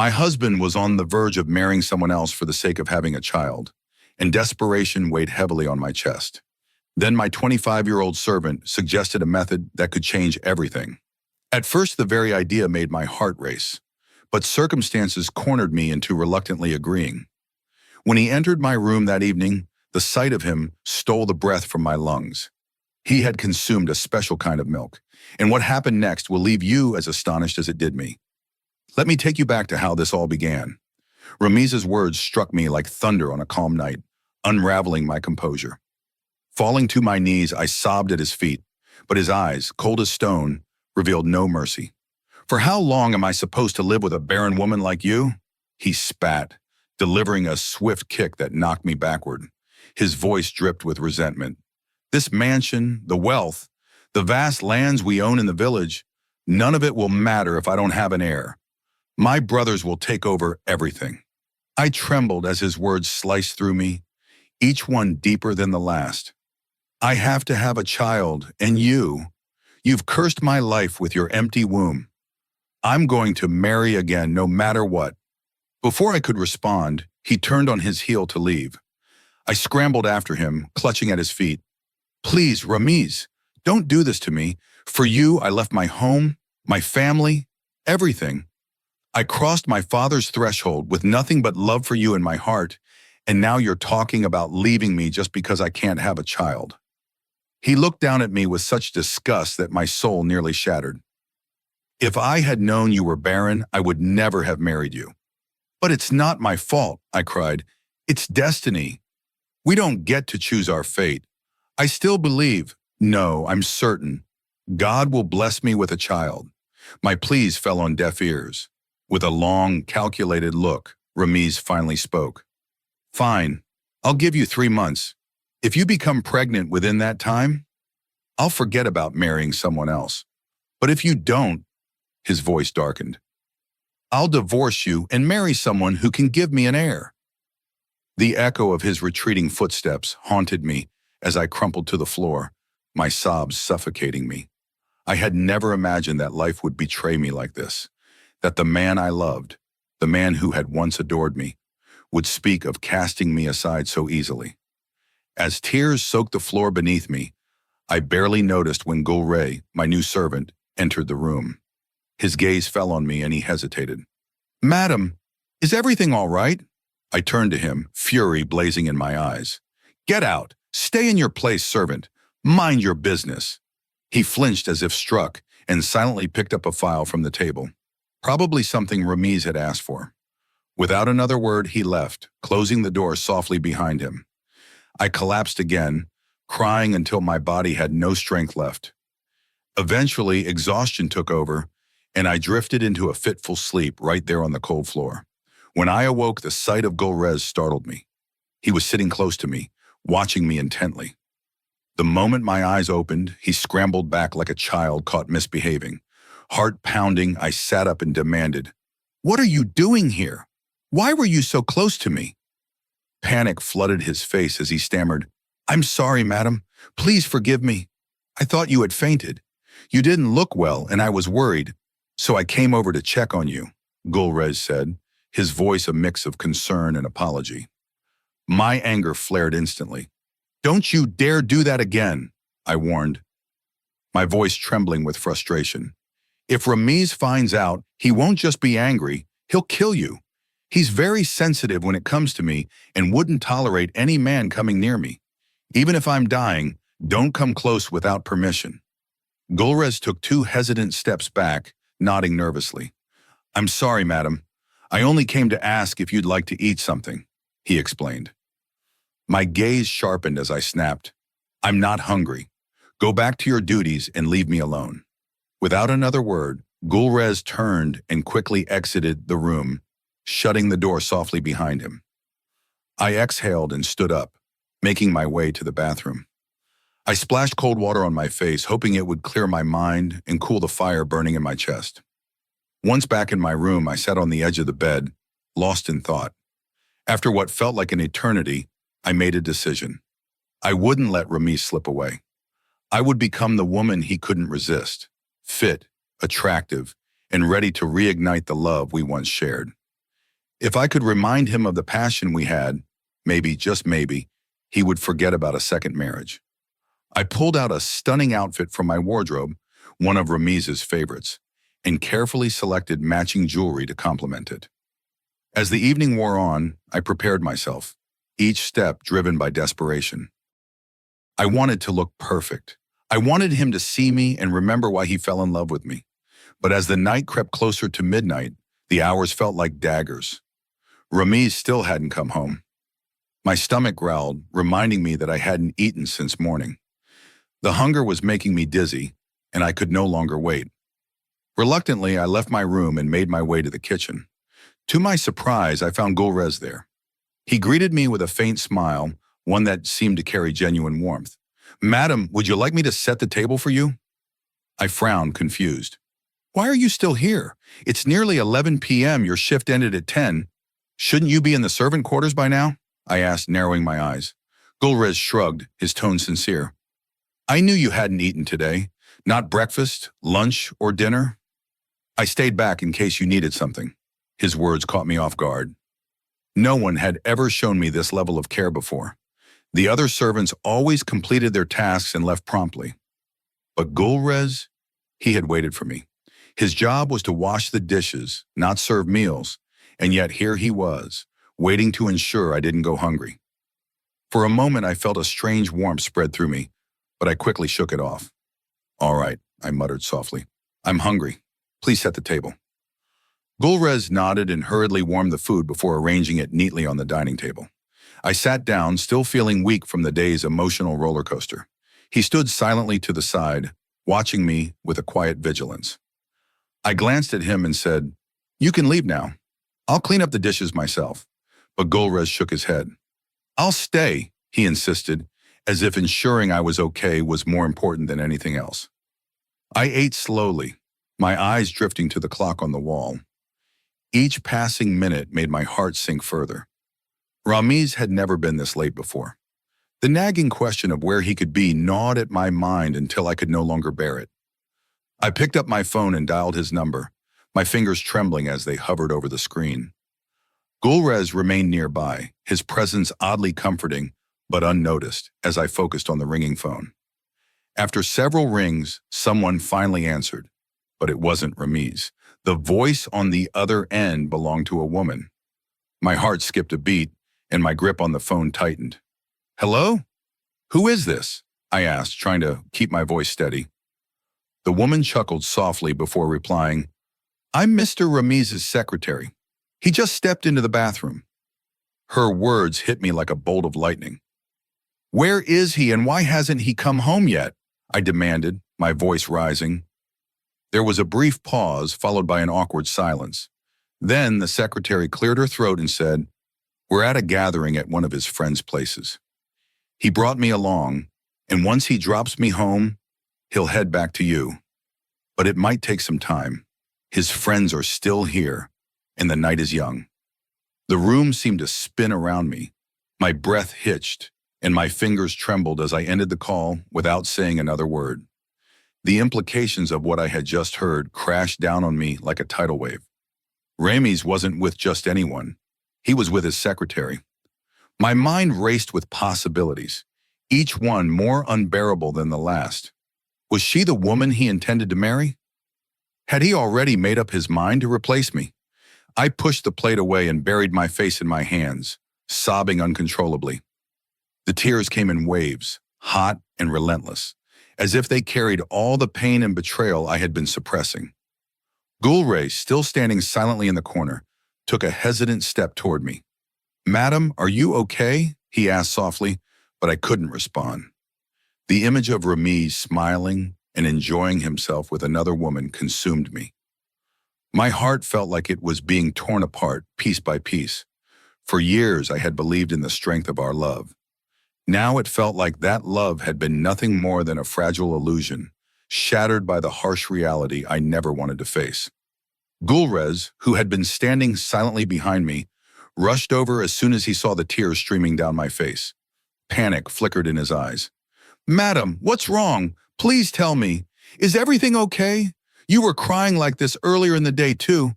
My husband was on the verge of marrying someone else for the sake of having a child, and desperation weighed heavily on my chest. Then my 25-year-old servant suggested a method that could change everything. At first, the very idea made my heart race, but circumstances cornered me into reluctantly agreeing. When he entered my room that evening, the sight of him stole the breath from my lungs. He had consumed a special kind of milk, and what happened next will leave you as astonished as it did me. Let me take you back to how this all began. Ramiz's words struck me like thunder on a calm night, unraveling my composure. Falling to my knees, I sobbed at his feet, but his eyes, cold as stone, revealed no mercy. "For how long am I supposed to live with a barren woman like you?" He spat, delivering a swift kick that knocked me backward. His voice dripped with resentment. "This mansion, the wealth, the vast lands we own in the village, none of it will matter if I don't have an heir. My brothers will take over everything." I trembled as his words sliced through me, each one deeper than the last. "I have to have a child, and you've cursed my life with your empty womb. I'm going to marry again no matter what." Before I could respond, he turned on his heel to leave. I scrambled after him, clutching at his feet. "Please, Ramiz, don't do this to me. For you, I left my home, my family, everything. I crossed my father's threshold with nothing but love for you in my heart, and now you're talking about leaving me just because I can't have a child." He looked down at me with such disgust that my soul nearly shattered. "If I had known you were barren, I would never have married you." "But it's not my fault," I cried. "It's destiny. We don't get to choose our fate. I still believe, no, I'm certain, God will bless me with a child." My pleas fell on deaf ears. With a long, calculated look, Ramiz finally spoke. "Fine, I'll give you 3 months. If you become pregnant within that time, I'll forget about marrying someone else. But if you don't," his voice darkened, "I'll divorce you and marry someone who can give me an heir." The echo of his retreating footsteps haunted me as I crumpled to the floor, my sobs suffocating me. I had never imagined that life would betray me like this, that the man I loved, the man who had once adored me, would speak of casting me aside so easily. As tears soaked the floor beneath me, I barely noticed when Gulray, my new servant, entered the room. His gaze fell on me and he hesitated. "Madam, is everything all right?" I turned to him, fury blazing in my eyes. "Get out! Stay in your place, servant! Mind your business!" He flinched as if struck and silently picked up a file from the table. Probably something Ramiz had asked for. Without another word, he left, closing the door softly behind him. I collapsed again, crying until my body had no strength left. Eventually, exhaustion took over, and I drifted into a fitful sleep right there on the cold floor. When I awoke, the sight of Gulrez startled me. He was sitting close to me, watching me intently. The moment my eyes opened, he scrambled back like a child caught misbehaving. Heart pounding, I sat up and demanded, "What are you doing here? Why were you so close to me?" Panic flooded his face as he stammered, "I'm sorry, madam. Please forgive me. I thought you had fainted. You didn't look well, and I was worried, so I came over to check on you," Gulrez said, his voice a mix of concern and apology. My anger flared instantly. "Don't you dare do that again," I warned, my voice trembling with frustration. "If Ramiz finds out, he won't just be angry, he'll kill you. He's very sensitive when it comes to me and wouldn't tolerate any man coming near me. Even if I'm dying, don't come close without permission." Gulrez took 2 hesitant steps back, nodding nervously. "I'm sorry, madam. I only came to ask if you'd like to eat something," he explained. My gaze sharpened as I snapped, "I'm not hungry. Go back to your duties and leave me alone." Without another word, Gulrez turned and quickly exited the room, shutting the door softly behind him. I exhaled and stood up, making my way to the bathroom. I splashed cold water on my face, hoping it would clear my mind and cool the fire burning in my chest. Once back in my room, I sat on the edge of the bed, lost in thought. After what felt like an eternity, I made a decision. I wouldn't let Ramiz slip away. I would become the woman he couldn't resist, fit, attractive, and ready to reignite the love we once shared. If I could remind him of the passion we had, maybe, just maybe, he would forget about a second marriage. I pulled out a stunning outfit from my wardrobe, one of Ramiz's favorites, and carefully selected matching jewelry to complement it. As the evening wore on, I prepared myself, each step driven by desperation. I wanted to look perfect. I wanted him to see me and remember why he fell in love with me. But as the night crept closer to midnight, the hours felt like daggers. Ramiz still hadn't come home. My stomach growled, reminding me that I hadn't eaten since morning. The hunger was making me dizzy, and I could no longer wait. Reluctantly, I left my room and made my way to the kitchen. To my surprise, I found Gulrez there. He greeted me with a faint smile, one that seemed to carry genuine warmth. "Madam, would you like me to set the table for you?" I frowned, confused. "Why are you still here? It's nearly 11 p.m. Your shift ended at 10. Shouldn't you be in the servant quarters by now?" I asked, narrowing my eyes. Gulrez shrugged, his tone sincere. "I knew you hadn't eaten today. Not breakfast, lunch, or dinner. I stayed back in case you needed something." His words caught me off guard. No one had ever shown me this level of care before. The other servants always completed their tasks and left promptly. But Gulrez, he had waited for me. His job was to wash the dishes, not serve meals, and yet here he was, waiting to ensure I didn't go hungry. For a moment, I felt a strange warmth spread through me, but I quickly shook it off. "All right," I muttered softly. "I'm hungry. Please set the table." Gulrez nodded and hurriedly warmed the food before arranging it neatly on the dining table. I sat down, still feeling weak from the day's emotional roller coaster. He stood silently to the side, watching me with a quiet vigilance. I glanced at him and said, "You can leave now. I'll clean up the dishes myself." But Gulrez shook his head. "I'll stay," he insisted, as if ensuring I was okay was more important than anything else. I ate slowly, my eyes drifting to the clock on the wall. Each passing minute made my heart sink further. Ramiz had never been this late before. The nagging question of where he could be gnawed at my mind until I could no longer bear it. I picked up my phone and dialed his number, my fingers trembling as they hovered over the screen. Gulrez remained nearby, his presence oddly comforting, but unnoticed, as I focused on the ringing phone. After several rings, someone finally answered, but it wasn't Ramiz. The voice on the other end belonged to a woman. My heart skipped a beat, and my grip on the phone tightened. "Hello? Who is this?" I asked, trying to keep my voice steady. The woman chuckled softly before replying, "I'm Mr. Ramiz's secretary. He just stepped into the bathroom." Her words hit me like a bolt of lightning. "Where is he and why hasn't he come home yet?" I demanded, my voice rising. There was a brief pause, followed by an awkward silence. Then the secretary cleared her throat and said, "We're at a gathering at one of his friends' places. He brought me along, and once he drops me home, he'll head back to you. But it might take some time. His friends are still here, and the night is young." The room seemed to spin around me. My breath hitched, and my fingers trembled as I ended the call without saying another word. The implications of what I had just heard crashed down on me like a tidal wave. Ramiz wasn't with just anyone. He was with his secretary. My mind raced with possibilities, each one more unbearable than the last. Was she the woman he intended to marry? Had he already made up his mind to replace me? I pushed the plate away and buried my face in my hands, sobbing uncontrollably. The tears came in waves, hot and relentless, as if they carried all the pain and betrayal I had been suppressing. Gulrez, still standing silently in the corner, took a hesitant step toward me. "Madam, are you okay?" he asked softly, but I couldn't respond. The image of Ramiz smiling and enjoying himself with another woman consumed me. My heart felt like it was being torn apart piece by piece. For years I had believed in the strength of our love. Now it felt like that love had been nothing more than a fragile illusion, shattered by the harsh reality I never wanted to face. Gulrez, who had been standing silently behind me, rushed over as soon as he saw the tears streaming down my face. Panic flickered in his eyes. "Madam, what's wrong? Please tell me. Is everything okay? You were crying like this earlier in the day too.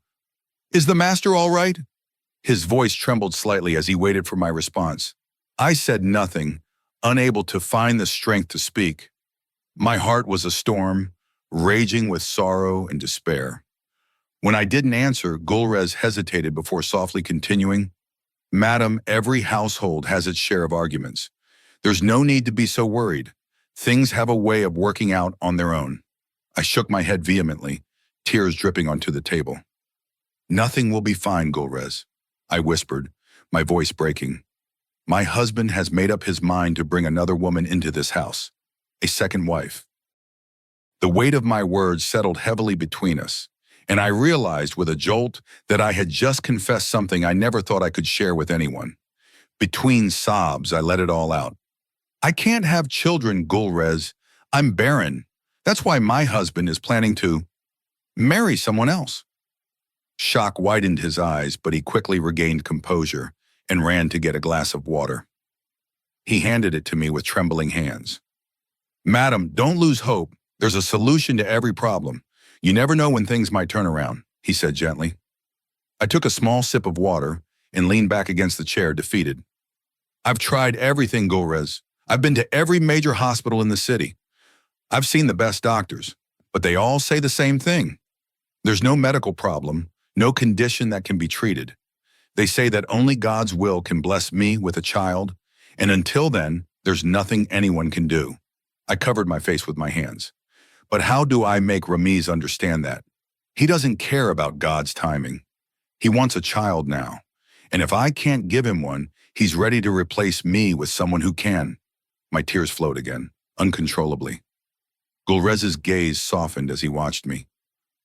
Is the master all right?" His voice trembled slightly as he waited for my response. I said nothing, unable to find the strength to speak. My heart was a storm, raging with sorrow and despair. When I didn't answer, Gulrez hesitated before softly continuing, "Madam, every household has its share of arguments. There's no need to be so worried. Things have a way of working out on their own." I shook my head vehemently, tears dripping onto the table. "Nothing will be fine, Gulrez," I whispered, my voice breaking. "My husband has made up his mind to bring another woman into this house, a second wife." The weight of my words settled heavily between us, and I realized with a jolt that I had just confessed something I never thought I could share with anyone. Between sobs, I let it all out. "I can't have children, Gulrez. I'm barren. That's why my husband is planning to marry someone else." Shock widened his eyes, but he quickly regained composure and ran to get a glass of water. He handed it to me with trembling hands. "Madam, don't lose hope. There's a solution to every problem. You never know when things might turn around," he said gently. I took a small sip of water and leaned back against the chair, defeated. "I've tried everything, Gulrez. I've been to every major hospital in the city. I've seen the best doctors, but they all say the same thing. There's no medical problem, no condition that can be treated. They say that only God's will can bless me with a child, and until then, there's nothing anyone can do." I covered my face with my hands. But how do I make Ramiz understand that? He doesn't care about God's timing. He wants a child now, and if I can't give him one, he's ready to replace me with someone who can. My tears flowed again, uncontrollably. Gulrez's gaze softened as he watched me.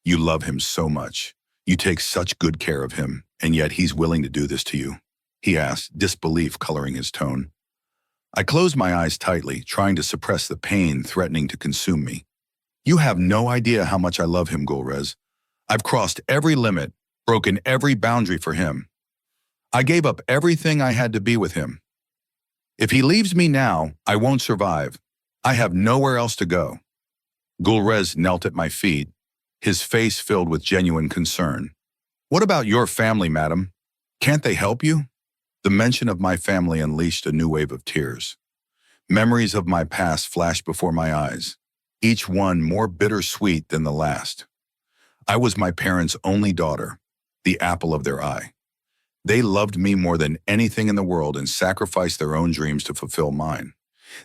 "You love him so much. You take such good care of him, and yet he's willing to do this to you?" he asked, disbelief coloring his tone. I closed my eyes tightly, trying to suppress the pain threatening to consume me. "You have no idea how much I love him, Gulrez. I've crossed every limit, broken every boundary for him. I gave up everything I had to be with him. If he leaves me now, I won't survive. I have nowhere else to go." Gulrez knelt at my feet, his face filled with genuine concern. "What about your family, madam? Can't they help you?" The mention of my family unleashed a new wave of tears. Memories of my past flashed before my eyes, each one more bittersweet than the last. I was my parents' only daughter, the apple of their eye. They loved me more than anything in the world and sacrificed their own dreams to fulfill mine.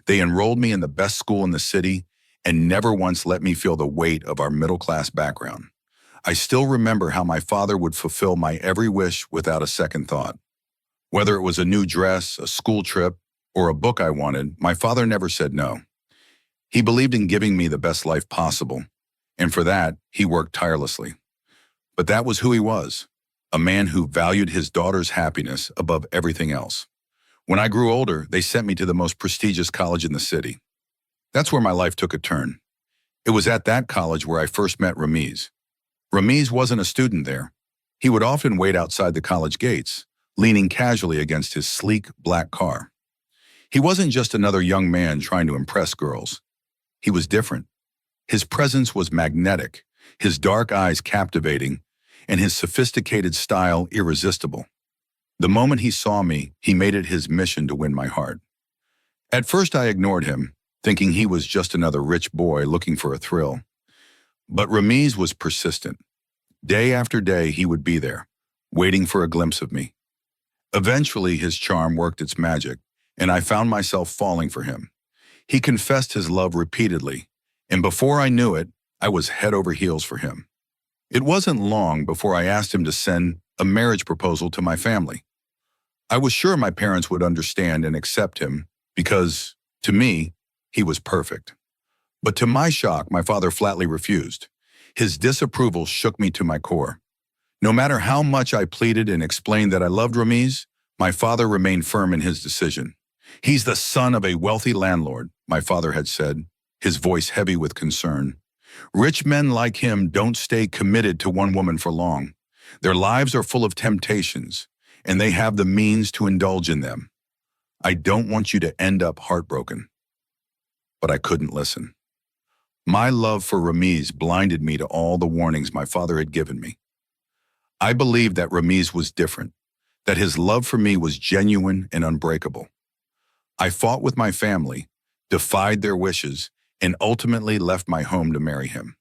They enrolled me in the best school in the city and never once let me feel the weight of our middle-class background. I still remember how my father would fulfill my every wish without a second thought. Whether it was a new dress, a school trip, or a book I wanted, my father never said no. He believed in giving me the best life possible, and for that, he worked tirelessly. But that was who he was, a man who valued his daughter's happiness above everything else. When I grew older, they sent me to the most prestigious college in the city. That's where my life took a turn. It was at that college where I first met Ramiz. Ramiz wasn't a student there. He would often wait outside the college gates, leaning casually against his sleek black car. He wasn't just another young man trying to impress girls. He was different. His presence was magnetic, his dark eyes captivating, and his sophisticated style irresistible. The moment he saw me, he made it his mission to win my heart. At first I ignored him, thinking he was just another rich boy looking for a thrill. But Ramiz was persistent. Day after day he would be there, waiting for a glimpse of me. Eventually his charm worked its magic, and I found myself falling for him. He confessed his love repeatedly, and before I knew it, I was head over heels for him. It wasn't long before I asked him to send a marriage proposal to my family. I was sure my parents would understand and accept him because, to me, he was perfect. But to my shock, my father flatly refused. His disapproval shook me to my core. No matter how much I pleaded and explained that I loved Ramiz, my father remained firm in his decision. "He's the son of a wealthy landlord," my father had said, his voice heavy with concern. "Rich men like him don't stay committed to one woman for long. Their lives are full of temptations, and they have the means to indulge in them. I don't want you to end up heartbroken." But I couldn't listen. My love for Ramiz blinded me to all the warnings my father had given me. I believed that Ramiz was different, that his love for me was genuine and unbreakable. I fought with my family, defied their wishes, and ultimately left my home to marry him.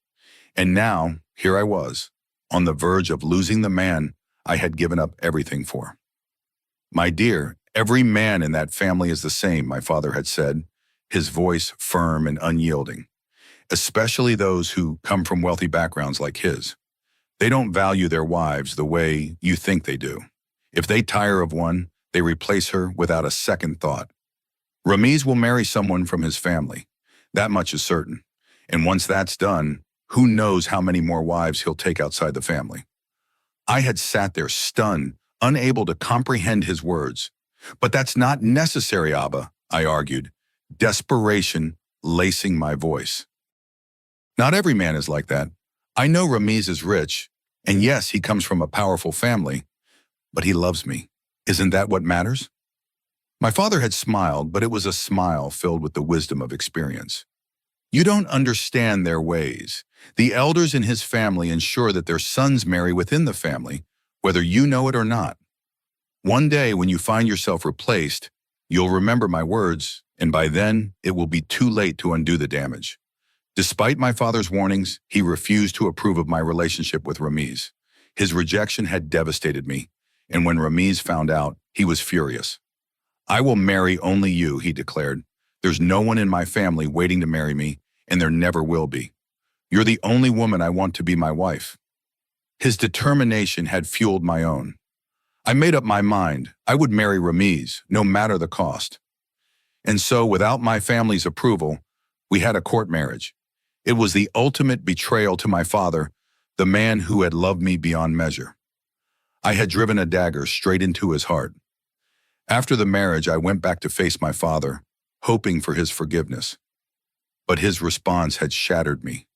And now, here I was, on the verge of losing the man I had given up everything for. My dear, every man in that family is the same, my father had said, his voice firm and unyielding, especially those who come from wealthy backgrounds like his. They don't value their wives the way you think they do. If they tire of one, they replace her without a second thought. Ramiz will marry someone from his family. That much is certain. And once that's done, who knows how many more wives he'll take outside the family. I had sat there stunned, unable to comprehend his words. But that's not necessary, Abba, I argued, desperation lacing my voice. Not every man is like that. I know Ramiz is rich, and yes, he comes from a powerful family, but he loves me. Isn't that what matters? My father had smiled, but it was a smile filled with the wisdom of experience. You don't understand their ways. The elders in his family ensure that their sons marry within the family, whether you know it or not. One day, when you find yourself replaced, you'll remember my words, and by then, it will be too late to undo the damage. Despite my father's warnings, he refused to approve of my relationship with Ramiz. His rejection had devastated me, and when Ramiz found out, he was furious. I will marry only you, he declared. There's no one in my family waiting to marry me, and there never will be. You're the only woman I want to be my wife. His determination had fueled my own. I made up my mind. I would marry Ramiz, no matter the cost. And so, without my family's approval, we had a court marriage. It was the ultimate betrayal to my father, the man who had loved me beyond measure. I had driven a dagger straight into his heart. After the marriage, I went back to face my father, hoping for his forgiveness. But his response had shattered me.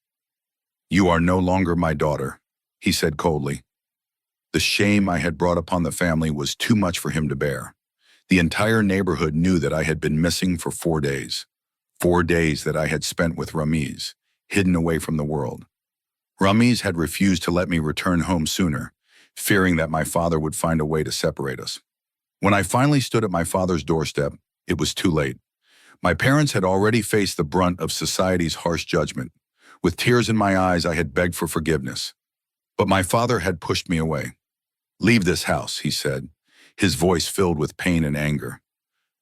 You are no longer my daughter, he said coldly. The shame I had brought upon the family was too much for him to bear. The entire neighborhood knew that I had been missing for 4 days. 4 days that I had spent with Ramiz, hidden away from the world. Ramiz had refused to let me return home sooner, fearing that my father would find a way to separate us. When I finally stood at my father's doorstep, it was too late. My parents had already faced the brunt of society's harsh judgment. With tears in my eyes, I had begged for forgiveness. But my father had pushed me away. Leave this house, he said, his voice filled with pain and anger.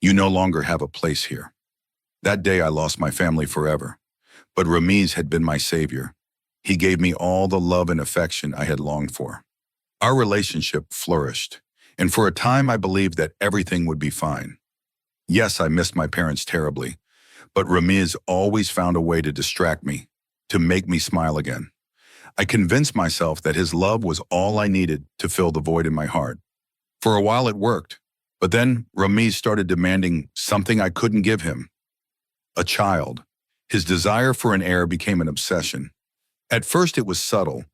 You no longer have a place here. That day I lost my family forever. But Ramiz had been my savior. He gave me all the love and affection I had longed for. Our relationship flourished, and for a time I believed that everything would be fine. Yes, I missed my parents terribly, but Ramiz always found a way to distract me, to make me smile again. I convinced myself that his love was all I needed to fill the void in my heart. For a while it worked, but then Ramiz started demanding something I couldn't give him. A child. His desire for an heir became an obsession. At first it was subtle.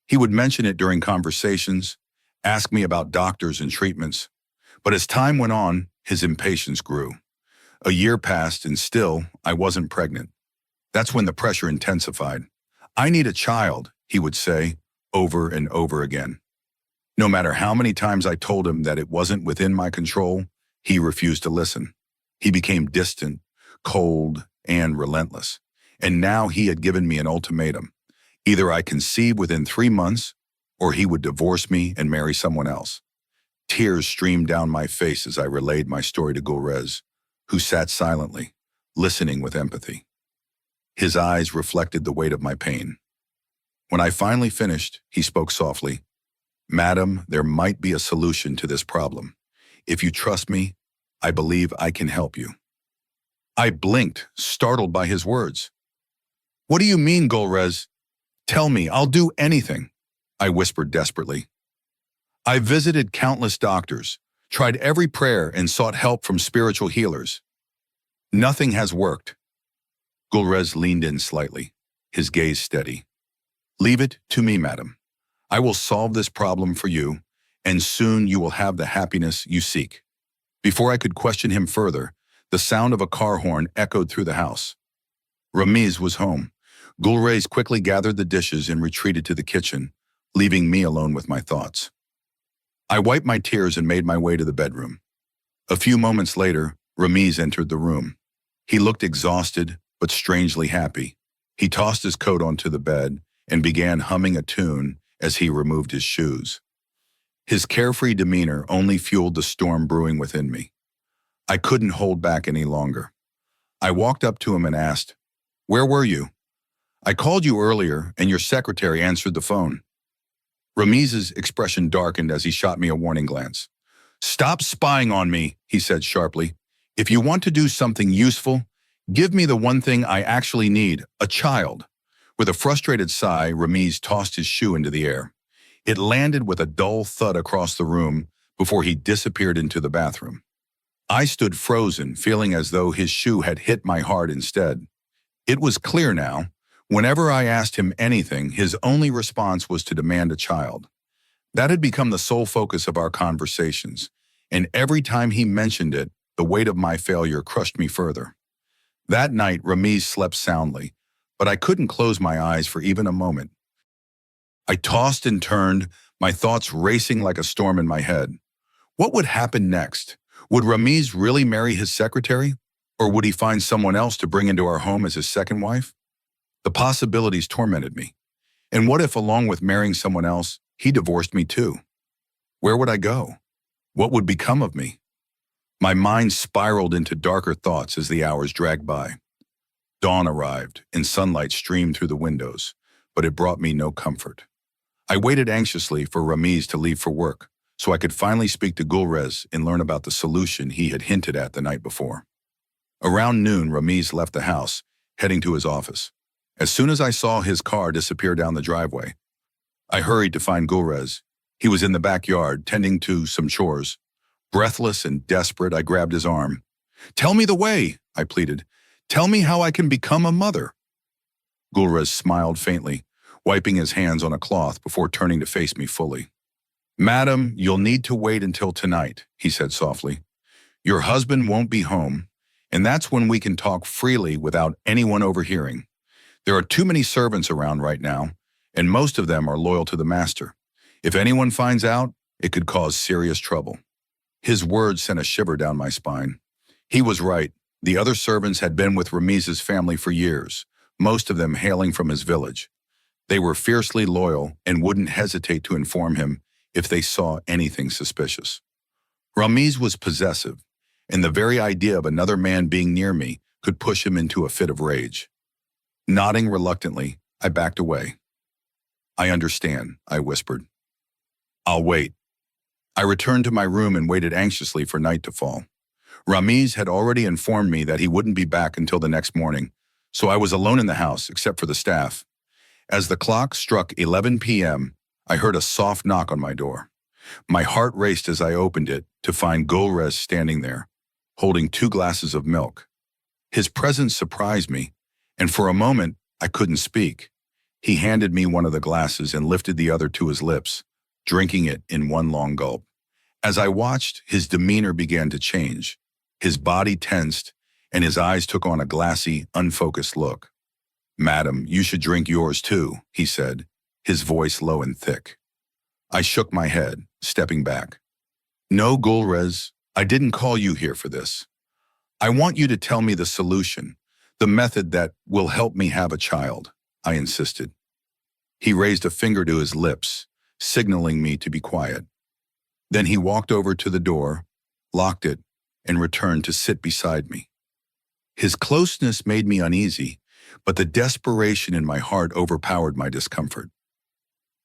He would mention it during conversations, ask me about doctors and treatments. But as time went on, his impatience grew. A year passed and still I wasn't pregnant. That's when the pressure intensified. I need a child, he would say, over and over again. No matter how many times I told him that it wasn't within my control, he refused to listen. He became distant, cold, and relentless. And now he had given me an ultimatum. Either I conceive within 3 months, or he would divorce me and marry someone else. Tears streamed down my face as I relayed my story to Gulrez, who sat silently, listening with empathy. His eyes reflected the weight of my pain. When I finally finished, he spoke softly. Madam, there might be a solution to this problem. If you trust me, I believe I can help you. I blinked, startled by his words. What do you mean, Gulrez? Tell me, I'll do anything, I whispered desperately. I visited countless doctors, tried every prayer and sought help from spiritual healers. Nothing has worked. Gulrez leaned in slightly, his gaze steady. Leave it to me, madam. I will solve this problem for you, and soon you will have the happiness you seek. Before I could question him further, the sound of a car horn echoed through the house. Ramiz was home. Gulrez quickly gathered the dishes and retreated to the kitchen, leaving me alone with my thoughts. I wiped my tears and made my way to the bedroom. A few moments later, Ramiz entered the room. He looked exhausted, but strangely happy. He tossed his coat onto the bed and began humming a tune as he removed his shoes. His carefree demeanor only fueled the storm brewing within me. I couldn't hold back any longer. I walked up to him and asked, "Where were you? I called you earlier and your secretary answered the phone." Ramiz's expression darkened as he shot me a warning glance. "Stop spying on me," he said sharply. "If you want to do something useful, give me the one thing I actually need, a child." With a frustrated sigh, Ramiz tossed his shoe into the air. It landed with a dull thud across the room before he disappeared into the bathroom. I stood frozen, feeling as though his shoe had hit my heart instead. It was clear now. Whenever I asked him anything, his only response was to demand a child. That had become the sole focus of our conversations, and every time he mentioned it, the weight of my failure crushed me further. That night, Ramiz slept soundly, but I couldn't close my eyes for even a moment. I tossed and turned, my thoughts racing like a storm in my head. What would happen next? Would Ramiz really marry his secretary? Or would he find someone else to bring into our home as his second wife? The possibilities tormented me. And what if, along with marrying someone else, he divorced me too? Where would I go? What would become of me? My mind spiraled into darker thoughts as the hours dragged by. Dawn arrived, and sunlight streamed through the windows, but it brought me no comfort. I waited anxiously for Ramiz to leave for work, so I could finally speak to Gulrez and learn about the solution he had hinted at the night before. Around noon, Ramiz left the house, heading to his office. As soon as I saw his car disappear down the driveway, I hurried to find Gulrez. He was in the backyard, tending to some chores. Breathless and desperate, I grabbed his arm. "Tell me the way," I pleaded. "Tell me how I can become a mother." Gulrez smiled faintly, wiping his hands on a cloth before turning to face me fully. "Madam, you'll need to wait until tonight," he said softly. "Your husband won't be home, and that's when we can talk freely without anyone overhearing. There are too many servants around right now, and most of them are loyal to the master. If anyone finds out, it could cause serious trouble." His words sent a shiver down my spine. He was right. The other servants had been with Ramiz's family for years, most of them hailing from his village. They were fiercely loyal and wouldn't hesitate to inform him if they saw anything suspicious. Ramiz was possessive, and the very idea of another man being near me could push him into a fit of rage. Nodding reluctantly, I backed away. "I understand," I whispered. "I'll wait." I returned to my room and waited anxiously for night to fall. Ramiz had already informed me that he wouldn't be back until the next morning, so I was alone in the house except for the staff. As the clock struck 11 p.m., I heard a soft knock on my door. My heart raced as I opened it to find Gulrez standing there, holding 2 glasses of milk. His presence surprised me, and for a moment, I couldn't speak. He handed me one of the glasses and lifted the other to his lips, drinking it in one long gulp. As I watched, his demeanor began to change. His body tensed, and his eyes took on a glassy, unfocused look. "Madam, you should drink yours too," he said, his voice low and thick. I shook my head, stepping back. "No, Gulrez, I didn't call you here for this. I want you to tell me the solution, the method that will help me have a child," I insisted. He raised a finger to his lips, signaling me to be quiet. Then he walked over to the door, locked it, and returned to sit beside me. His closeness made me uneasy, but the desperation in my heart overpowered my discomfort.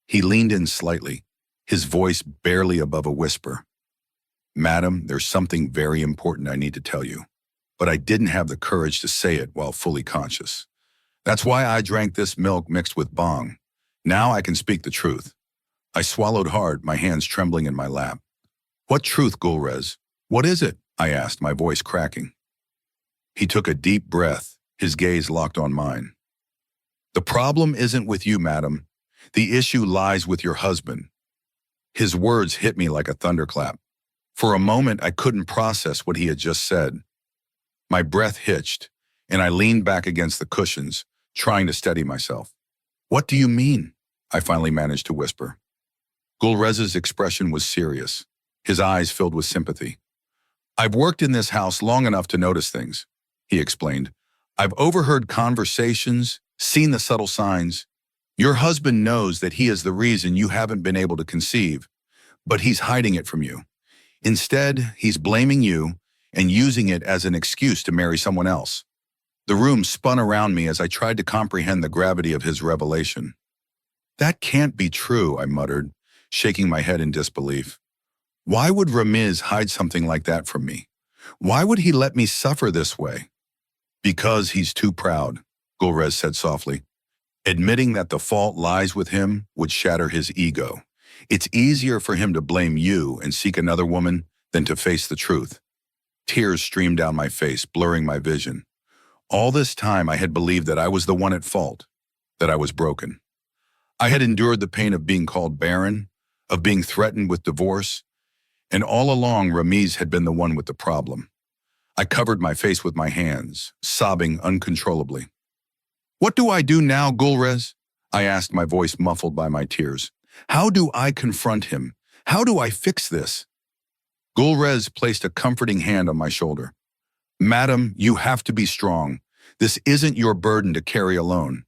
He leaned in slightly, his voice barely above a whisper. "Madam, there's something very important I need to tell you," but I didn't have the courage to say it while fully conscious. "That's why I drank this milk mixed with bong. Now I can speak the truth." I swallowed hard, my hands trembling in my lap. "What truth, Gulrez? What is it?" I asked, my voice cracking. He took a deep breath, his gaze locked on mine. "The problem isn't with you, madam. The issue lies with your husband." His words hit me like a thunderclap. For a moment, I couldn't process what he had just said. My breath hitched, and I leaned back against the cushions, trying to steady myself. "What do you mean?" I finally managed to whisper. Gulrez's expression was serious, his eyes filled with sympathy. "I've worked in this house long enough to notice things," he explained. "I've overheard conversations, seen the subtle signs. Your husband knows that he is the reason you haven't been able to conceive, but he's hiding it from you. Instead, he's blaming you and using it as an excuse to marry someone else." The room spun around me as I tried to comprehend the gravity of his revelation. "That can't be true," I muttered, shaking my head in disbelief. "Why would Ramiz hide something like that from me? Why would he let me suffer this way?" "Because he's too proud," Gulrez said softly. "Admitting that the fault lies with him would shatter his ego. It's easier for him to blame you and seek another woman than to face the truth." Tears streamed down my face, blurring my vision. All this time I had believed that I was the one at fault, that I was broken. I had endured the pain of being called barren, of being threatened with divorce, and all along Ramiz had been the one with the problem. I covered my face with my hands, sobbing uncontrollably. "What do I do now, Gulrez?" I asked, my voice muffled by my tears. "How do I confront him? How do I fix this?" Gulrez placed a comforting hand on my shoulder. "Madam, you have to be strong. This isn't your burden to carry alone.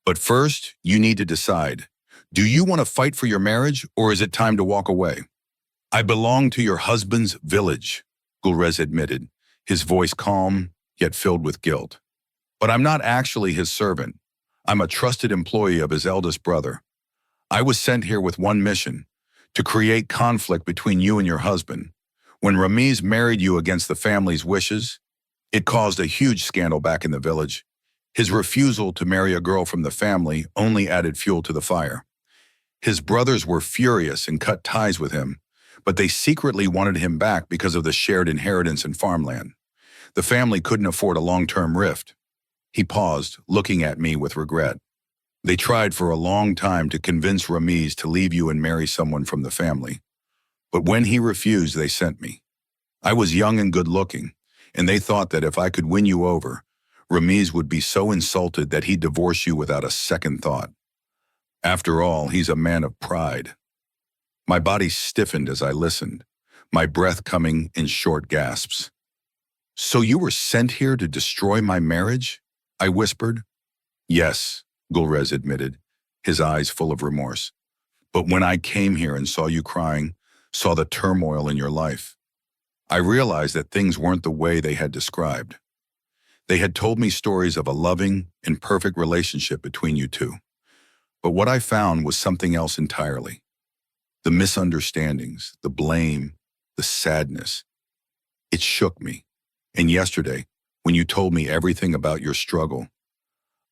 But first, you need to decide. Do you want to fight for your marriage, or is it time to walk away?" "I belong to your husband's village," Gulrez admitted, his voice calm, yet filled with guilt. "But I'm not actually his servant. I'm a trusted employee of his eldest brother. I was sent here with one mission, to create conflict between you and your husband. When Ramiz married you against the family's wishes, it caused a huge scandal back in the village. His refusal to marry a girl from the family only added fuel to the fire. His brothers were furious and cut ties with him, but they secretly wanted him back because of the shared inheritance and farmland. The family couldn't afford a long-term rift." He paused, looking at me with regret. "They tried for a long time to convince Ramiz to leave you and marry someone from the family. But when he refused, they sent me. I was young and good-looking, and they thought that if I could win you over, Ramiz would be so insulted that he'd divorce you without a second thought. After all, he's a man of pride." My body stiffened as I listened, my breath coming in short gasps. "So you were sent here to destroy my marriage?" I whispered. "Yes," Gulrez admitted, his eyes full of remorse. "But when I came here and saw you crying, saw the turmoil in your life, I realized that things weren't the way they had described. They had told me stories of a loving and perfect relationship between you two. But what I found was something else entirely. The misunderstandings, the blame, the sadness. It shook me. And yesterday, when you told me everything about your struggle,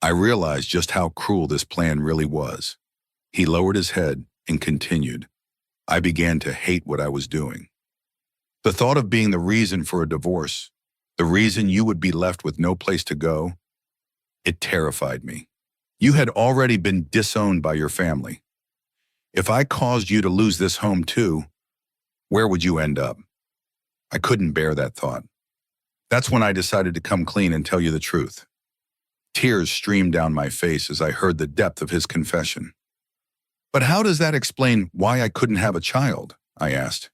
I realized just how cruel this plan really was." He lowered his head and continued. "I began to hate what I was doing. The thought of being the reason for a divorce, the reason you would be left with no place to go, it terrified me. You had already been disowned by your family. If I caused you to lose this home too, where would you end up? I couldn't bear that thought. That's when I decided to come clean and tell you the truth." Tears streamed down my face as I heard the depth of his confession. "But how does that explain why I couldn't have a child?" I asked.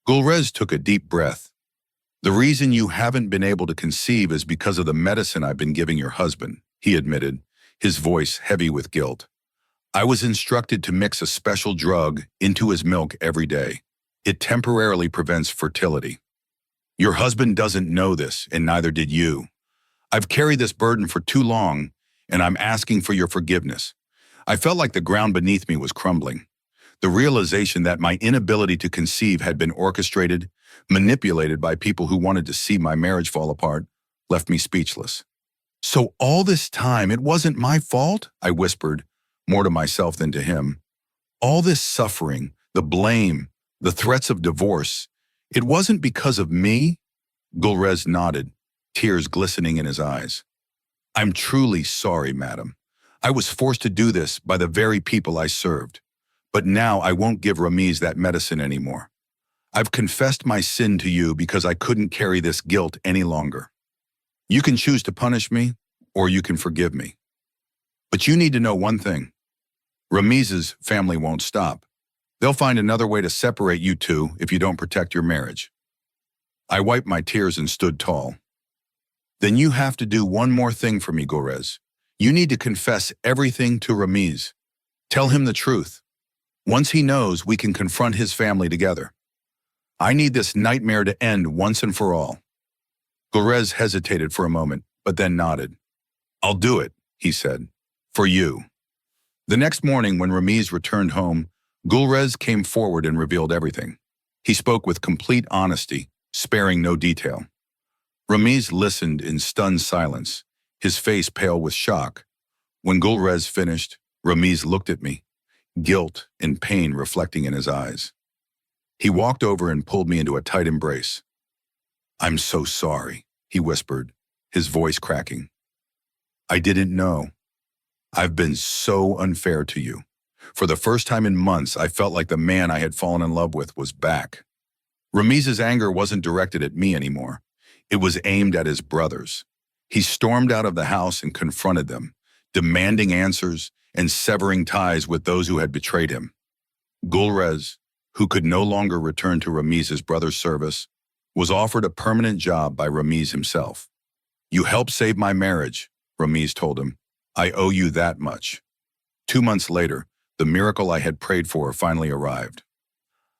Gulrez took a deep breath. "The reason you haven't been able to conceive is because of the medicine I've been giving your husband," he admitted, his voice heavy with guilt. "I was instructed to mix a special drug into his milk every day. It temporarily prevents fertility. Your husband doesn't know this, and neither did you. I've carried this burden for too long, and I'm asking for your forgiveness." I felt like the ground beneath me was crumbling. The realization that my inability to conceive had been orchestrated, manipulated by people who wanted to see my marriage fall apart, left me speechless. "So all this time, it wasn't my fault?" I whispered, more to myself than to him. "All this suffering, the blame, the threats of divorce, it wasn't because of me?" Gulrez nodded, tears glistening in his eyes. "I'm truly sorry, madam. I was forced to do this by the very people I served. But now I won't give Ramiz that medicine anymore. I've confessed my sin to you because I couldn't carry this guilt any longer. You can choose to punish me, or you can forgive me. But you need to know one thing. Ramiz's family won't stop. They'll find another way to separate you two if you don't protect your marriage. I wiped my tears and stood tall. Then you have to do one more thing for me, Gorez. You need to confess everything to Ramiz. Tell him the truth. Once he knows, we can confront his family together. I need this nightmare to end once and for all. Gorez hesitated for a moment, but then nodded. I'll do it, he said. For you. The next morning, when Ramiz returned home, Gulrez came forward and revealed everything. He spoke with complete honesty, sparing no detail. Ramiz listened in stunned silence, his face pale with shock. When Gulrez finished, Ramiz looked at me, guilt and pain reflecting in his eyes. He walked over and pulled me into a tight embrace. I'm so sorry, he whispered, his voice cracking. I didn't know. I've been so unfair to you. For the first time in months, I felt like the man I had fallen in love with was back. Ramiz's anger wasn't directed at me anymore. It was aimed at his brothers. He stormed out of the house and confronted them, demanding answers and severing ties with those who had betrayed him. Gulrez, who could no longer return to Ramiz's brother's service, was offered a permanent job by Ramiz himself. You helped save my marriage, Ramiz told him. I owe you that much. 2 months later, the miracle I had prayed for finally arrived.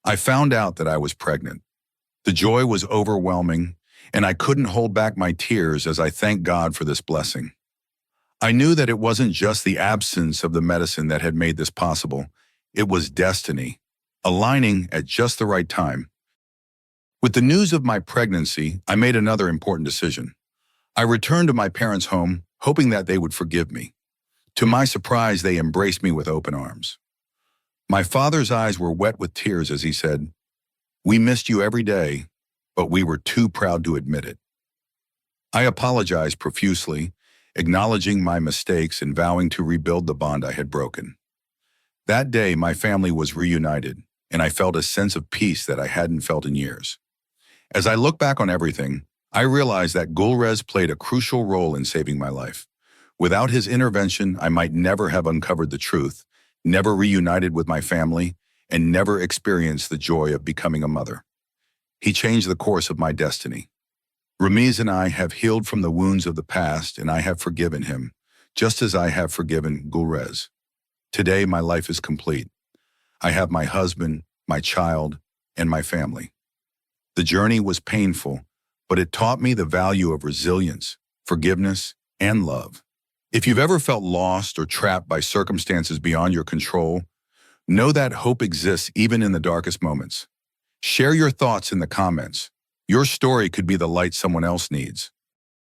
I found out that I was pregnant. The joy was overwhelming, and I couldn't hold back my tears as I thanked God for this blessing. I knew that it wasn't just the absence of the medicine that had made this possible. It was destiny, aligning at just the right time. With the news of my pregnancy, I made another important decision. I returned to my parents' home, hoping that they would forgive me. To my surprise, they embraced me with open arms. My father's eyes were wet with tears as he said, "We missed you every day, but we were too proud to admit it." I apologized profusely, acknowledging my mistakes and vowing to rebuild the bond I had broken. That day, my family was reunited, and I felt a sense of peace that I hadn't felt in years. As I look back on everything, I realized that Gulrez played a crucial role in saving my life. Without his intervention, I might never have uncovered the truth, never reunited with my family, and never experienced the joy of becoming a mother. He changed the course of my destiny. Ramiz and I have healed from the wounds of the past, and I have forgiven him, just as I have forgiven Gulrez. Today, my life is complete. I have my husband, my child, and my family. The journey was painful, but it taught me the value of resilience, forgiveness, and love. If you've ever felt lost or trapped by circumstances beyond your control, know that hope exists even in the darkest moments. Share your thoughts in the comments. Your story could be the light someone else needs.